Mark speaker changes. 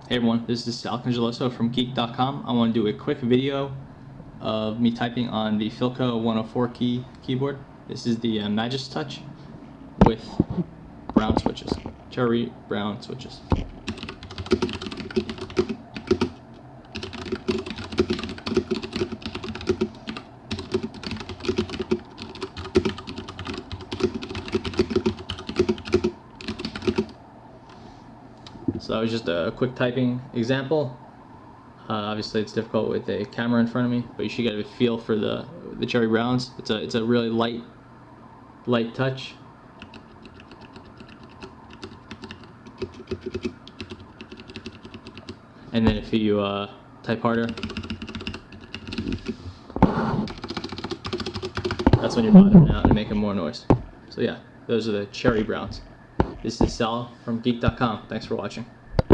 Speaker 1: Hey everyone, this is Filco Majestouch from Geek.com. I want to do a quick video of me typing on the Filco 104 keyboard. This is the Majestouch with brown switches, cherry brown switches. So that was just a quick typing example. Obviously it's difficult with a camera in front of me, but you should get a feel for the cherry browns. It's a really light touch. And then if you type harder, that's when you're bottoming out and making more noise. So yeah, those are the cherry browns. This is Sal from Geek.com. Thanks for watching.